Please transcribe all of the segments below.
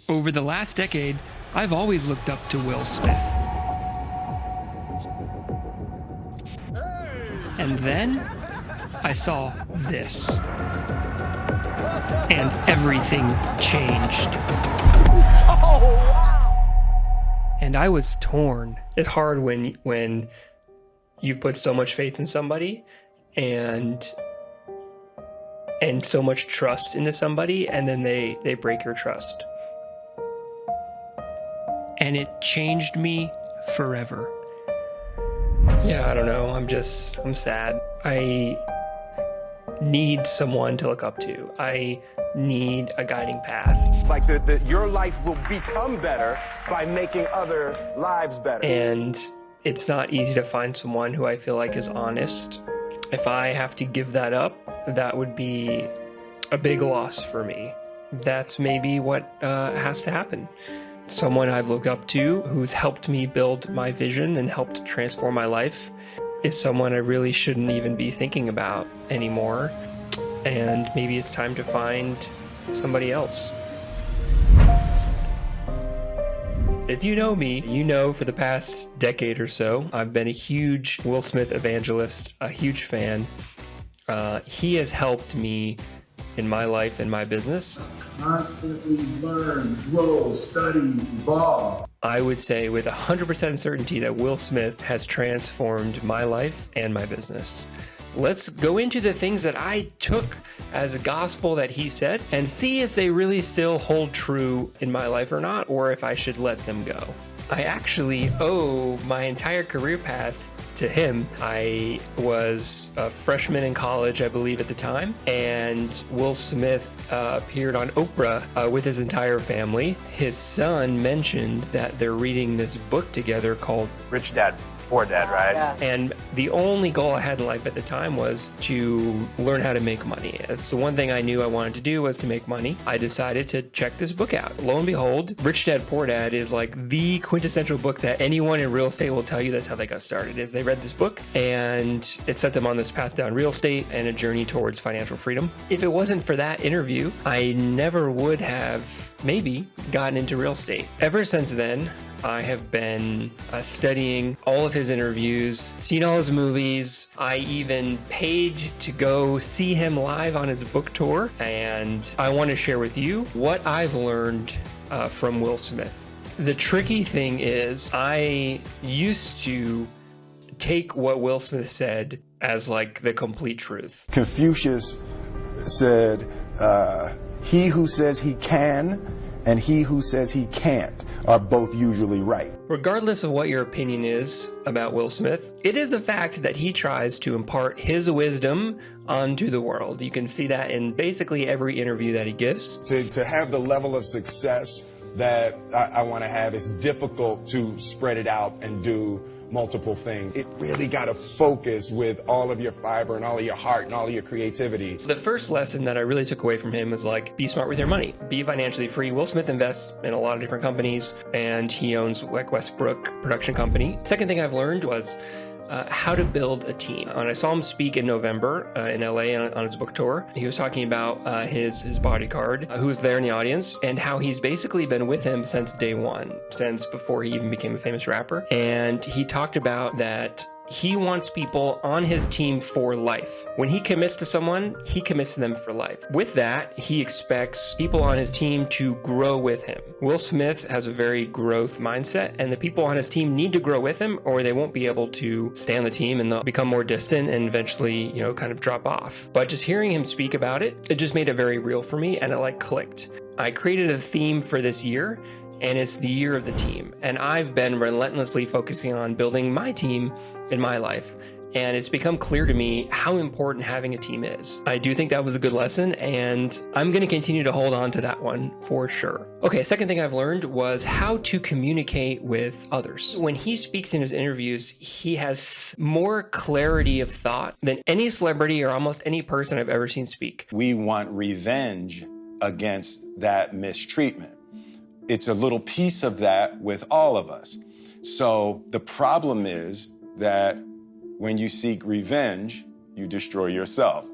Over the last decade, I've always looked up to Will Smith. And then I saw this. And everything changed. Oh, wow! And I was torn. It's hard when you've put so much faith in somebody and so much trust into somebody, and then they break your trust. And it changed me forever. Yeah, I don't know. I'm sad. I need someone to look up to. I need a guiding path. Like your life will become better by making other lives better. And it's not easy to find someone who I feel like is honest. If I have to give that up, that would be a big loss for me. That's maybe what has to happen. Someone I've looked up to who's helped me build my vision and helped transform my life is someone I really shouldn't even be thinking about anymore. And maybe it's time to find somebody else. If you know me, you know for the past decade or so, I've been a huge Will Smith evangelist, a huge fan. He has helped me in my life and my business. Constantly learn, grow, study, evolve. I would say with 100% certainty that Will Smith has transformed my life and my business. Let's go into the things that I took as a gospel that he said and see if they really still hold true in my life or not, or if I should let them go. I actually owe my entire career path to him. I was a freshman in college, I believe, at the time, and Will Smith appeared on Oprah with his entire family. His son mentioned that they're reading this book together called Rich Dad, Poor Dad, right? Yeah. And the only goal I had in life at the time was to learn how to make money. It's the one thing I knew I wanted to do was to make money. I decided to check this book out. Lo and behold, Rich Dad, Poor Dad is like the quintessential book that anyone in real estate will tell you that's how they got started, is they read this book and it set them on this path down real estate and a journey towards financial freedom. If it wasn't for that interview, I never would have maybe gotten into real estate. Ever since then, I have been studying all of his interviews, seen all his movies. I even paid to go see him live on his book tour. And I want to share with you what I've learned from Will Smith. The tricky thing is I used to take what Will Smith said as like the complete truth. Confucius said, he who says he can and he who says he can't are both usually right. Regardless of what your opinion is about Will Smith, it is a fact that he tries to impart his wisdom onto the world. You can see that in basically every interview that he gives. To have the level of success that I want to have, it's difficult to spread it out and do multiple things. It really got to focus with all of your fiber and all of your heart and all of your creativity. The first lesson that I really took away from him was like, be smart with your money, be financially free. Will Smith invests in a lot of different companies and he owns like Westbrook production company. Second thing I've learned was how to build a team. When I saw him speak in November in LA on his book tour, he was talking about his bodyguard who was there in the audience and how he's basically been with him since day one, since before he even became a famous rapper. And he talked about that he wants people on his team for life. When he commits to someone, he commits to them for life. With that, he expects people on his team to grow with him. Will Smith has a very growth mindset, and the people on his team need to grow with him or they won't be able to stay on the team and they'll become more distant and eventually, kind of drop off. But just hearing him speak about it, it just made it very real for me and it like clicked. I created a theme for this year, and it's the year of the team. And I've been relentlessly focusing on building my team in my life. And it's become clear to me how important having a team is. I do think that was a good lesson, and I'm going to continue to hold on to that one for sure. Okay, second thing I've learned was how to communicate with others. When he speaks in his interviews, he has more clarity of thought than any celebrity or almost any person I've ever seen speak. We want revenge against that mistreatment. It's a little piece of that with all of us. So the problem is that when you seek revenge, you destroy yourself.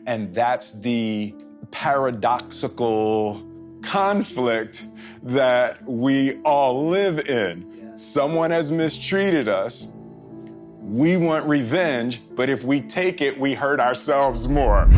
And that's the paradoxical conflict that we all live in. Someone has mistreated us. We want revenge, but if we take it, we hurt ourselves more.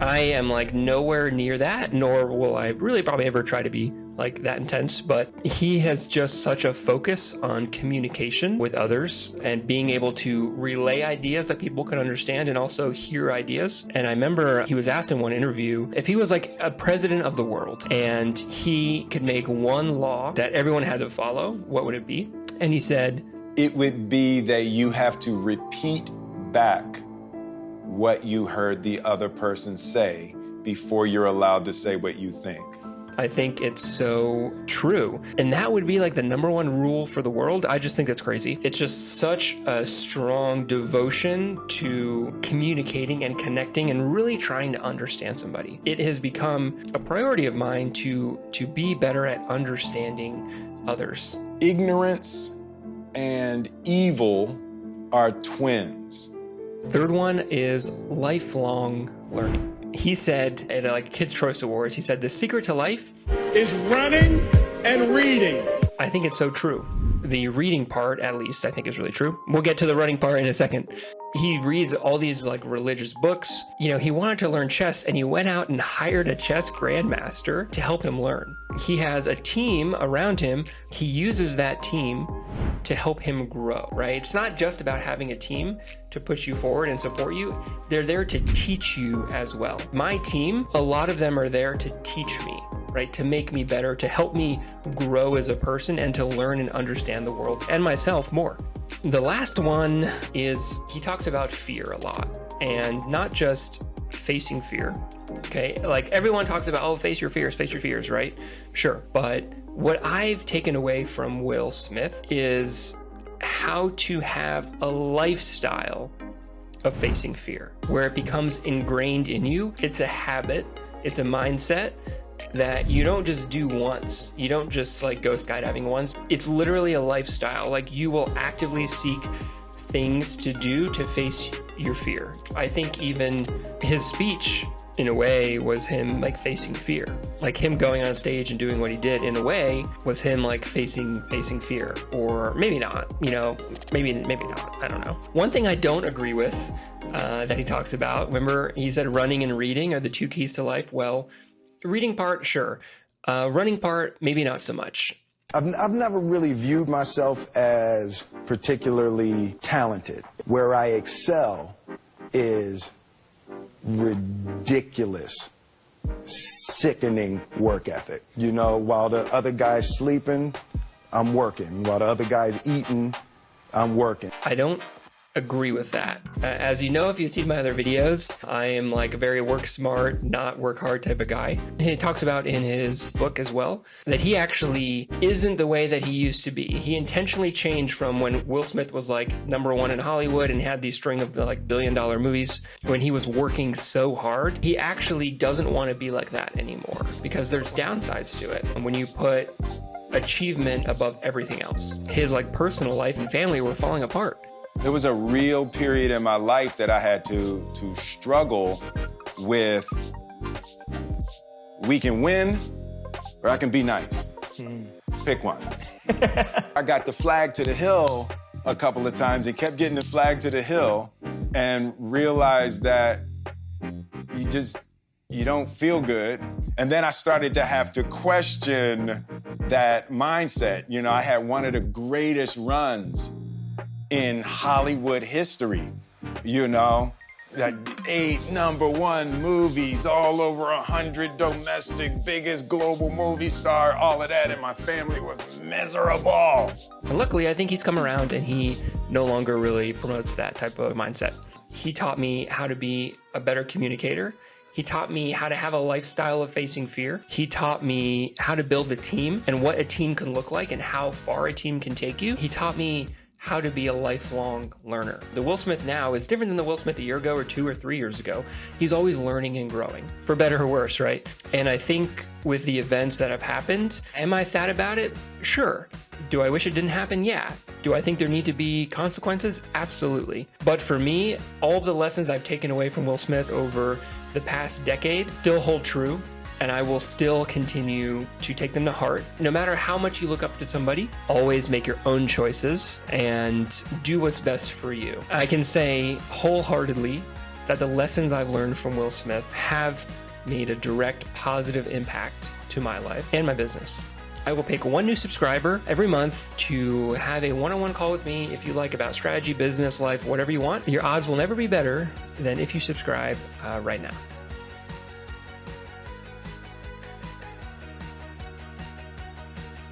I am like nowhere near that, nor will I really probably ever try to be like that intense, but he has just such a focus on communication with others and being able to relay ideas that people can understand and also hear ideas. And I remember he was asked in one interview if he was like a president of the world and he could make one law that everyone had to follow, what would it be? And he said, it would be that you have to repeat back what you heard the other person say before you're allowed to say what you think. I think it's so true. And that would be like the number one rule for the world. I just think that's crazy. It's just such a strong devotion to communicating and connecting and really trying to understand somebody. It has become a priority of mine to be better at understanding others. Ignorance and evil are twins. Third one is lifelong learning. He said at like Kids' Choice Awards, he said, the secret to life Is running and reading. I think it's so true. The reading part, at least, I think is really true. We'll get to the running part in a second. He reads all these like religious books. You know, he wanted to learn chess and he went out and hired a chess grandmaster to help him learn. He has a team around him. He uses that team to help him grow, right? It's not just about having a team to push you forward and support you. They're there to teach you as well. My team, a lot of them are there to teach me, right? To make me better, to help me grow as a person and to learn and understand the world and myself more. The last one is he talks about fear a lot, and not just facing fear. Okay, like everyone talks about, oh, face your fears, right? Sure, but what I've taken away from Will Smith is how to have a lifestyle of facing fear, where it becomes ingrained in you. It's a habit, it's a mindset that you don't just do once. You don't just like go skydiving once. It's literally a lifestyle. Like you will actively seek things to do to face your fear. I think even his speech in a way was him like facing fear. Like him going on stage and doing what he did in a way was him like facing fear. Or maybe not, you know, maybe not, I don't know. One thing I don't agree with that he talks about, remember he said running and reading are the two keys to life. Well, reading part, sure. Running part, maybe not so much. I've never really viewed myself as particularly talented. Where I excel is ridiculous, sickening work ethic. You know, while the other guy's sleeping, I'm working. While the other guy's eating, I'm working. I don't agree with that. As you know, if you've seen my other videos, I am like a very work smart, not work hard type of guy. He talks about in his book as well that he actually isn't the way that he used to be. He intentionally changed from when Will Smith was like #1 in Hollywood and had these string of like billion-dollar movies when he was working so hard. He actually doesn't want to be like that anymore because there's downsides to it. When you put achievement above everything else, his like personal life and family were falling apart. There was a real period in my life that I had to struggle with, we can win or I can be nice. Pick one. I got the flag to the hill a couple of times and kept getting the flag to the hill and realized that you don't feel good. And then I started to have to question that mindset. You know, I had one of the greatest runs in Hollywood history, you know, that 8 #1 movies, all over 100 domestic, biggest global movie star, all of that, and my family was miserable. And luckily, I think he's come around and he no longer really promotes that type of mindset. He taught me how to be a better communicator. He taught me how to have a lifestyle of facing fear. He taught me how to build a team and what a team can look like and how far a team can take you. He taught me how to be a lifelong learner. The Will Smith now is different than the Will Smith a year ago or 2 or 3 years ago. He's always learning and growing, for better or worse, right? And I think with the events that have happened, am I sad about it? Sure. Do I wish it didn't happen? Yeah. Do I think there need to be consequences? Absolutely. But for me, all the lessons I've taken away from Will Smith over the past decade still hold true. and I will still continue to take them to heart. No matter how much you look up to somebody, always make your own choices and do what's best for you. I can say wholeheartedly that the lessons I've learned from Will Smith have made a direct positive impact to my life and my business. I will pick one new subscriber every month to have a one-on-one call with me if you like, about strategy, business, life, whatever you want. Your odds will never be better than if you subscribe right now.